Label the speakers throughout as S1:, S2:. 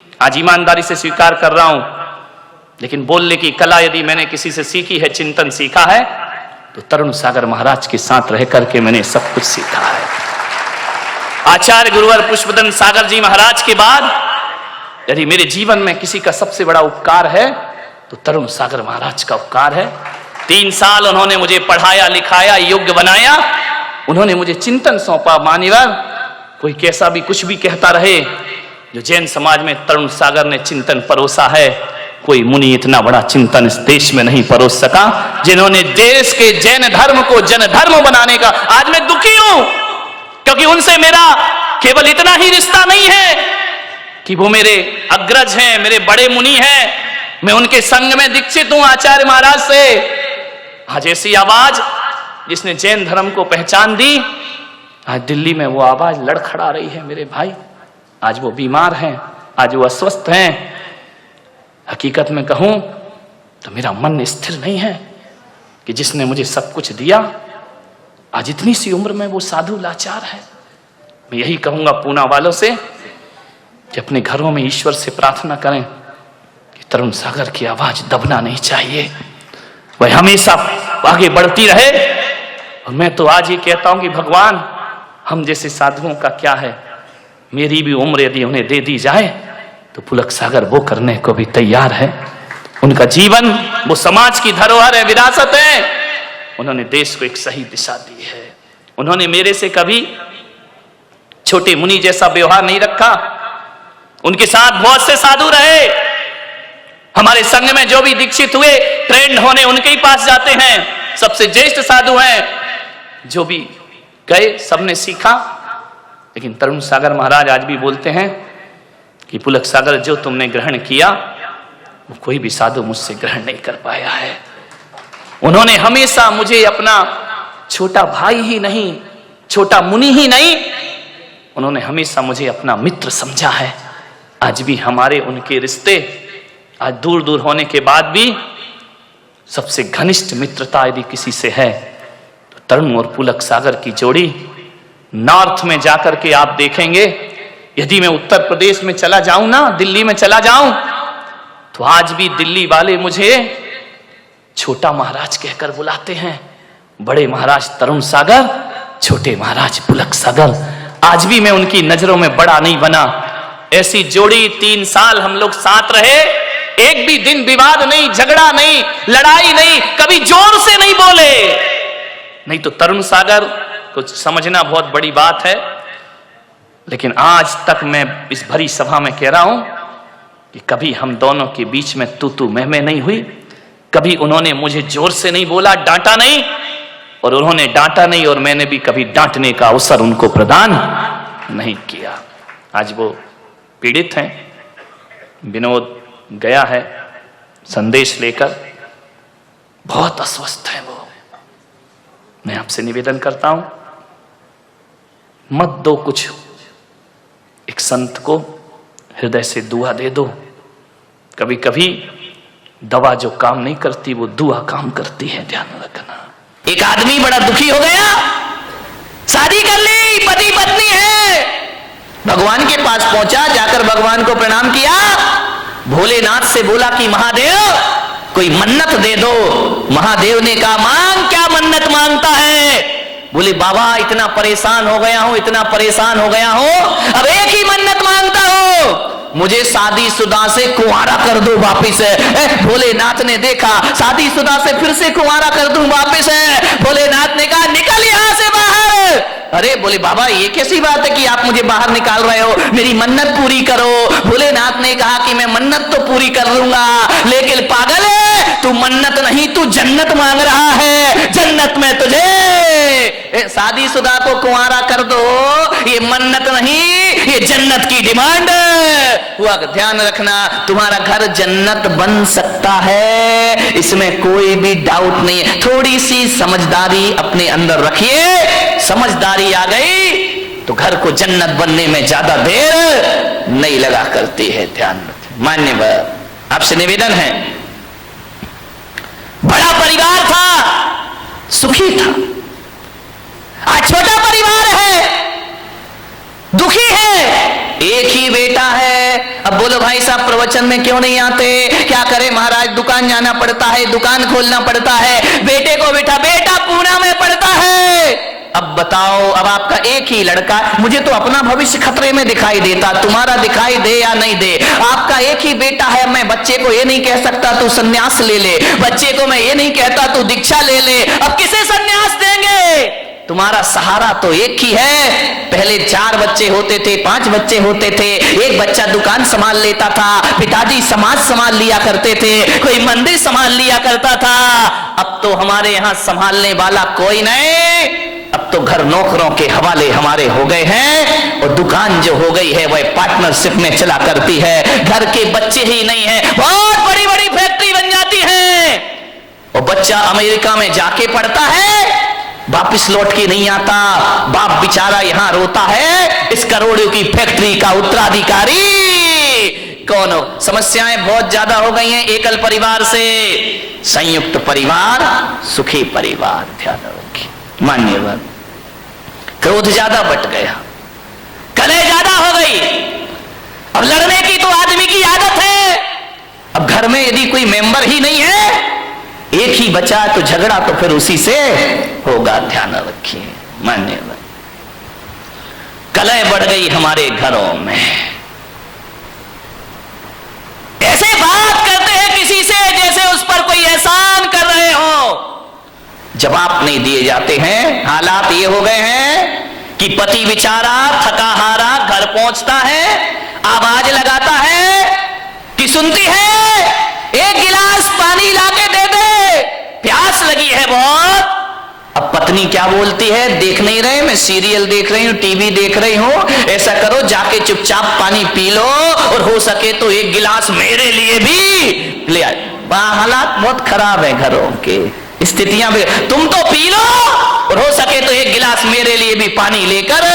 S1: आज ईमानदारी से स्वीकार कर रहा हूं, लेकिन बोलने की कला यदि मैंने किसी से सीखी है, चिंतन सीखा है, तो तरुण सागर महाराज के साथ रह करके मैंने सब कुछ सीखा है। आचार्य गुरुवर पुष्पदन सागर जी महाराज के बाद यदि मेरे जीवन में किसी का सबसे बड़ा उपकार है तो तरुण सागर महाराज का उपकार है। 3 साल उन्होंने मुझे पढ़ाया, लिखाया, योग्य बनाया। उन्होंने मुझे चिंतन सौंपा। मान्यवर, कोई कैसा भी कुछ भी कहता रहे, जो जैन समाज में तरुण सागर ने चिंतन परोसा है, कोई मुनि इतना बड़ा चिंतन इस देश में नहीं परोस सका, जिन्होंने देश के जैन धर्म को जन धर्म बनाने का। आज मैं दुखी हूं क्योंकि उनसे मेरा केवल इतना ही रिश्ता नहीं है कि वो मेरे अग्रज हैं, मेरे बड़े मुनि हैं, मैं उनके संग में दीक्षित हूं आचार्य महाराज से। आज ऐसी आवाज जिसने जैन धर्म को पहचान दी, आज दिल्ली में वो आवाज लड़खड़ा रही है मेरे भाई। आज वो बीमार हैं, आज वो अस्वस्थ हैं। हकीकत में कहूं तो मेरा मन स्थिर नहीं है कि जिसने मुझे सब कुछ दिया, आज इतनी सी उम्र में वो साधु लाचार है। मैं यही कहूंगा पूना वालों से कि अपने घरों में ईश्वर से प्रार्थना करें कि तरुण सागर की आवाज दबना नहीं चाहिए, वह हमेशा आगे बढ़ती रहे। और मैं तो आज ये कहता हूं कि भगवान, हम जैसे साधुओं का क्या है, मेरी भी उम्र यदि उन्हें दे दी जाए तो पुलक सागर वो करने को भी तैयार है। उनका जीवन वो समाज की धरोहर है, विरासत है। उन्होंने देश को एक सही दिशा दी है। उन्होंने मेरे से कभी छोटे मुनि जैसा व्यवहार नहीं रखा। उनके साथ बहुत से साधु रहे। हमारे संघ में जो भी दीक्षित हुए, ट्रेंड होने उनके ही पास जाते हैं। सबसे ज्येष्ठ साधु हैं, जो भी गए सबने सीखा। लेकिन तरुण सागर महाराज आज भी बोलते हैं कि पुलक सागर, जो तुमने ग्रहण किया वो कोई भी साधु मुझसे ग्रहण नहीं कर पाया है। उन्होंने हमेशा मुझे अपना छोटा भाई ही नहीं, छोटा मुनि ही नहीं, उन्होंने हमेशा मुझे अपना मित्र समझा है। आज भी हमारे उनके रिश्ते आज दूर दूर होने के बाद भी सबसे घनिष्ठ मित्रता यदि किसी से है तो तरुण और पुलक सागर की जोड़ी। नॉर्थ में जाकर के आप देखेंगे, यदि मैं उत्तर प्रदेश में चला जाऊं ना, दिल्ली में चला जाऊं, तो आज भी दिल्ली वाले मुझे छोटा महाराज कहकर बुलाते हैं। बड़े महाराज तरुण सागर, छोटे महाराज पुलक सागर। आज भी मैं उनकी नजरों में बड़ा नहीं बना। ऐसी जोड़ी 3 साल हम लोग साथ रहे। एक भी दिन विवाद नहीं, झगड़ा नहीं, लड़ाई नहीं, कभी जोर से नहीं बोले। नहीं तो तरुण सागर को समझना बहुत बड़ी बात है। लेकिन आज तक मैं इस भरी सभा में कह रहा हूं कि कभी हम दोनों के बीच में तू मैं नहीं हुई। कभी उन्होंने मुझे जोर से नहीं बोला, डांटा नहीं, और उन्होंने डांटा नहीं और मैंने भी कभी डांटने का अवसर उनको प्रदान नहीं किया। आज वो पीड़ित हैं। विनोद गया है संदेश लेकर, बहुत अस्वस्थ है वो। मैं आपसे निवेदन करता हूं, मत दो कुछ, एक संत को हृदय से दुआ दे दो। कभी कभी दवा जो काम नहीं करती वो दुआ काम करती है, ध्यान रखना। एक आदमी बड़ा दुखी हो गया, शादी कर ली, पति पत्नी है, भगवान के पास पहुंचा, जाकर भगवान को प्रणाम किया, भोलेनाथ से बोला कि महादेव कोई मन्नत दे दो। महादेव ने कहा, मांग, क्या मन्नत मांगता है? बोले बाबा इतना परेशान हो गया हूं, इतना परेशान हो गया हूं, अब एक ही मन्नत मांगता हूं, मुझे शादीशुदा से कुंवारा कर दो वापिस। भोलेनाथ ने देखा, शादीशुदा से फिर से कुंवारा कर दूं वापिस है। भोलेनाथ ने कहा, निकल यहां से बाहर। अरे बोले बाबा ये कैसी बात है कि आप मुझे बाहर निकाल रहे हो, मेरी मन्नत पूरी करो। भोलेनाथ ने कहा कि मैं मन्नत तो पूरी कर लूंगा, लेकिन पागल है तू, मन्नत नहीं तू जन्नत मांग रहा है। जन्नत में तुझे शादीशुदा को कुंवारा कर दो, ये मन्नत नहीं, ये जन्नत की डिमांड हुआ। ध्यान रखना, तुम्हारा घर जन्नत बन सकता है, इसमें कोई भी डाउट नहीं है। थोड़ी सी समझदारी अपने अंदर रखिए, समझदारी आ गई तो घर को जन्नत बनने में ज्यादा देर नहीं लगा करती है। ध्यान रखें। मान्यवर, आपसे निवेदन है, बड़ा परिवार था, सुखी था, आज छोटा परिवार है, दुखी है। एक ही बेटा है, अब बोलो भाई साहब प्रवचन में क्यों नहीं आते? क्या करे महाराज, दुकान जाना पड़ता है, दुकान खोलना पड़ता है, बेटे को बेटा पूना में पड़ता है। अब बताओ, अब आपका एक ही लड़का, मुझे तो अपना भविष्य खतरे में दिखाई देता, तुम्हारा दिखाई दे या नहीं दे, आपका एक ही बेटा है। मैं बच्चे को ये नहीं कह सकता तू सन्यास ले ले, बच्चे को मैं ये नहीं कहता तू दीक्षा ले ले। अब किसे सन्यास देंगे? तुम्हारा सहारा तो एक ही है। पहले 4 बच्चे होते थे, 5 बच्चे होते थे, एक बच्चा दुकान संभाल लेता था, पिताजी समाज संभाल लिया करते थे, कोई मंदिर संभाल लिया करता था। अब तो हमारे यहां संभालने वाला कोई नहीं। अब तो घर नौकरों के हवाले हमारे हो गए हैं और दुकान जो हो गई है वह पार्टनरशिप में चला करती है। घर के बच्चे ही नहीं है, बहुत बड़ी बड़ी फैक्ट्री बन जाती है और बच्चा अमेरिका में जाके पढ़ता है, वापिस लौट के नहीं आता। बाप बेचारा यहां रोता है, इस करोड़ों की फैक्ट्री का उत्तराधिकारी कौन हो? समस्याएं बहुत ज्यादा हो गई हैं एकल परिवार से। संयुक्त परिवार सुखी परिवार, ध्यान रखिए। मान्यवर, क्रोध ज्यादा बढ़ गया, कलह ज्यादा हो गई। अब लड़ने की तो आदमी की आदत है। अब घर में यदि कोई मेंबर ही नहीं है, एक ही बचा तो झगड़ा तो फिर उसी से होगा, ध्यान रखिए। मान्यवर, कलह बढ़ गई हमारे घरों में। ऐसे बात करते हैं किसी से जैसे उस पर कोई एहसान कर रहे हो, जवाब नहीं दिए जाते हैं। हालात ये हो गए हैं कि पति बेचारा थका हारा घर पहुंचता है, आवाज लगाता है कि सुनती है, एक गिलास पानी लाके दे दे, प्यास लगी है बहुत। अब पत्नी क्या बोलती है, देख नहीं रहे, मैं सीरियल देख रही हूं, टीवी देख रही हूं, ऐसा करो जाके चुपचाप पानी पी लो और हो सके तो एक गिलास मेरे लिए भी ले आए। हालात बहुत खराब है घरों के, स्थितियां भी। तुम तो पी लो और हो सके तो एक गिलास मेरे लिए भी पानी लेकर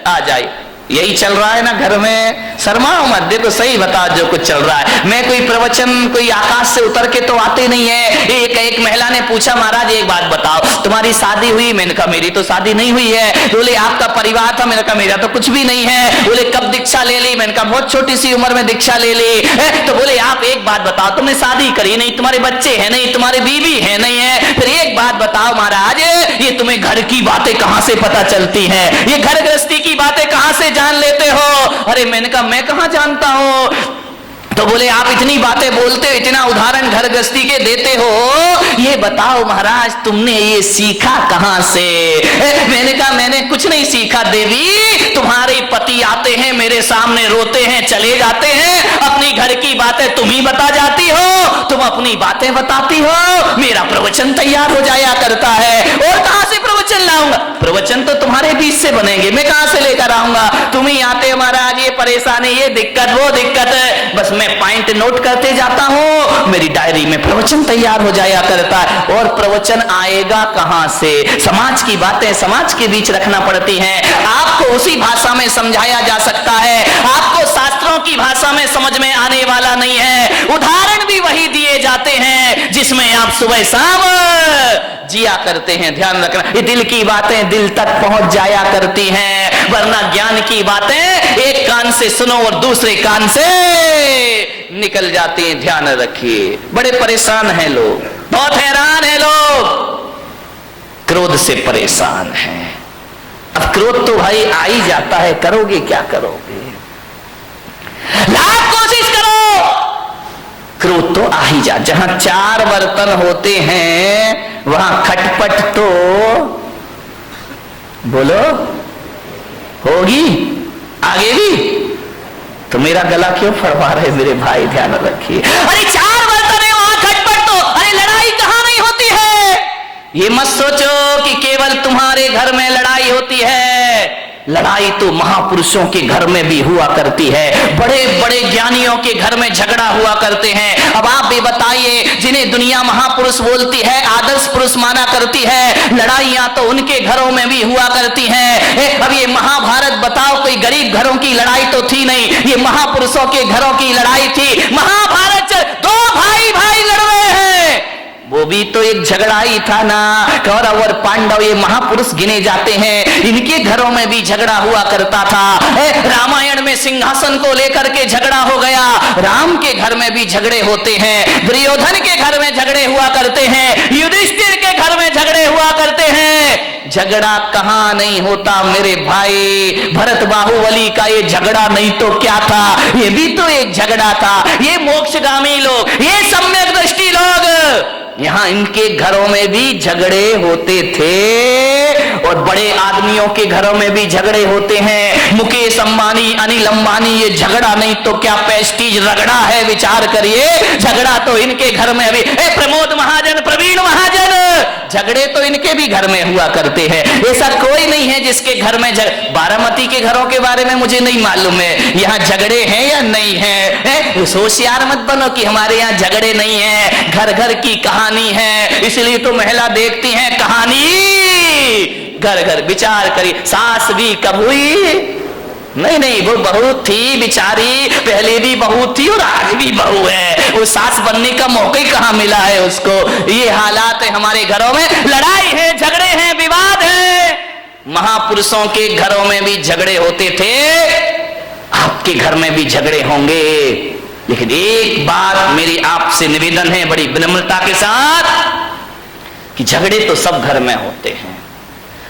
S1: आ जाए। यही चल रहा है ना घर में। शर्माओ मत, देखो सही बता जो कुछ चल रहा है। मैं कोई प्रवचन कोई आकाश से उतर के तो आते नहीं है। एक महिला ने पूछा, महाराज एक बात बताओ, तुम्हारी शादी हुई? मैंने कहा मेरी तो शादी नहीं हुई है। बोले आपका परिवार था? मैंने कहा मेरा तो कुछ भी नहीं है। बोले कब दीक्षा ले ली? मैंने कहा बहुत छोटी सी उम्र में दीक्षा ले ली। तो बोले आप एक बात बताओ, तुमने शादी करी नहीं, तुम्हारे बच्चे हैं नहीं, तुम्हारे बीवी है नहीं है, फिर एक बात बताओ महाराज, ये तुम्हें घर की बातें कहां से पता चलती हैं? ये घर गृहस्थी की बातें कहां से जान लेते हो? अरे मैंने कहा मैं कहां जानता हूं। तो बोले आप इतनी बातें बोलते हो, इतना उदाहरण घर गृहस्थी के देते हो, ये बताओ महाराज तुमने ये सीखा कहां से? मैंने कहा मैंने कुछ नहीं सीखा देवी, तुम्हारे पति आते हैं मेरे सामने, रोते हैं चले जाते हैं, अपनी घर की बातें तुम ही बता जाती हो, तुम अपनी बातें बताती हो, मेरा प्रवचन तैयार हो जाया करता है। और कहां से प्रवचन लाऊंगा? प्रवचन तो तुम्हारे बीच से बनेंगे, मैं कहां से लेकर आऊंगा? तुम ही आते हो महाराज, ये परेशानी, ये दिक्कत, वो दिक्कत, बस मैं पॉइंट नोट करते जाता हूं, मेरी डायरी में प्रवचन तैयार हो जाया करता है। और प्रवचन आएगा कहां से? समाज की बातें समाज के बीच रखना पड़ती हैं। आपको उसी भाषा में समझाया जा सकता है, आपको शास्त्रों की भाषा में समझ में आने वाला नहीं है। उदाहरण भी वही दिए जाते हैं जिसमें आप सुबह शाम जिया करते हैं। ध्यान रखना, ये दिल की बातें दिल तक पहुंच जाया करती हैं, वरना ज्ञान की बातें एक कान से सुनो और दूसरे कान से निकल जाती हैं। ध्यान रखिए, बड़े परेशान हैं लोग, बहुत हैरान हैं लोग, क्रोध से परेशान हैं। अब क्रोध तो भाई आ ही जाता है, करोगे क्या करोगे? लाख कोशिश करो, क्रोध तो आ ही जा। जहां 4 बर्तन होते हैं वहां खटपट तो बोलो होगी, आगे भी। तो मेरा गला क्यों फड़वा रहे मेरे भाई? ध्यान रखिए। अरे 4 बर्तन है वहां खटपट तो, अरे लड़ाई कहां नहीं होती है? ये मत सोचो कि केवल तुम्हारे घर में लड़ाई होती है। लड़ाई तो महापुरुषों के घर में भी हुआ करती है, बड़े बड़े ज्ञानियों के घर में झगड़ा हुआ करते हैं। अब आप भी बताइए, जिन्हें दुनिया महापुरुष बोलती है, आदर्श पुरुष माना करती है, लड़ाइयां तो उनके घरों में भी हुआ करती हैं। अब ये महाभारत बताओ, कोई गरीब घरों की लड़ाई तो थी नहीं, ये महापुरुषों के घरों की लड़ाई थी। महाभारत 2 भाई भाई लड़ रहे हैं, वो भी तो एक झगड़ा ही था ना। कौरव और पांडव ये महापुरुष गिने जाते हैं, इनके घरों में भी झगड़ा हुआ करता था। रामायण में सिंहासन को लेकर के झगड़ा हो गया, राम के घर में भी झगड़े होते हैं, दुर्योधन के घर में झगड़े हुआ करते हैं, युधिष्ठिर के घर में झगड़े हुआ करते हैं। झगड़ा कहां नहीं होता मेरे भाई। भरत बाहुबली का ये झगड़ा नहीं तो क्या था, ये भी तो एक झगड़ा था। ये मोक्षगामी लोग, ये सम्यक दृष्टि लोग, यहां इनके घरों में भी झगड़े होते थे और बड़े आदमियों के घरों में भी झगड़े होते हैं। मुकेश अंबानी, अनिल अंबानी, ये झगड़ा नहीं तो क्या पेस्टीज रगड़ा है, विचार करिए। झगड़ा तो इनके घर में भी, प्रमोद महाजन, प्रवीण महाजन, झगड़े तो इनके भी घर में हुआ करते हैं। ऐसा कोई नहीं है जिसके घर में बारामती के घरों के बारे में मुझे नहीं मालूम है, यहाँ झगड़े हैं या नहीं है। होशियार मत बनो कि हमारे यहाँ झगड़े नहीं है, घर घर की कहानी है, इसलिए तो महिला देखती है कहानी घर घर। विचार करिए, सास भी कब हुई? नहीं, वो बहू थी बेचारी, पहले भी बहू थी और आज भी बहू है। वो सास बनने का मौका ही कहां मिला है उसको। ये हालात है हमारे घरों में, लड़ाई है, झगड़े हैं, विवाद है। महापुरुषों के घरों में भी झगड़े होते थे, आपके घर में भी झगड़े होंगे। लेकिन एक बात मेरी आपसे निवेदन है बड़ी विनम्रता के साथ, कि झगड़े तो सब घर में होते हैं,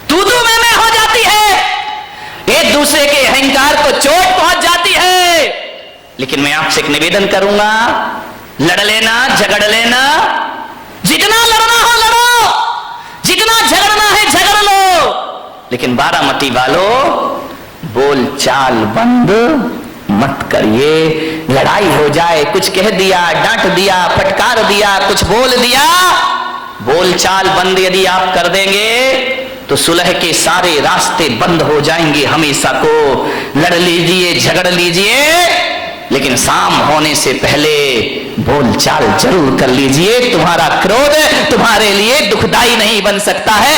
S1: तू मैं हो जाती है, एक दूसरे के अहंकार को चोट पहुंच जाती है। लेकिन मैं आपसे एक निवेदन करूंगा, लड़ लेना, झगड़ लेना, जितना लड़ना हो लड़ो, जितना झगड़ना है झगड़ लो, लेकिन बारामती वालों बोल चाल बंद मत करिए। लड़ाई हो जाए, कुछ कह दिया, डांट दिया, फटकार दिया, कुछ बोल दिया, बोल चाल बंद यदि आप कर देंगे तो सुलह के सारे रास्ते बंद हो जाएंगे हमेशा को। लड़ लीजिए, झगड़ लीजिए, लेकिन शाम होने से पहले बोलचाल जरूर कर लीजिए। तुम्हारा क्रोध तुम्हारे लिए दुखदाई नहीं बन सकता है,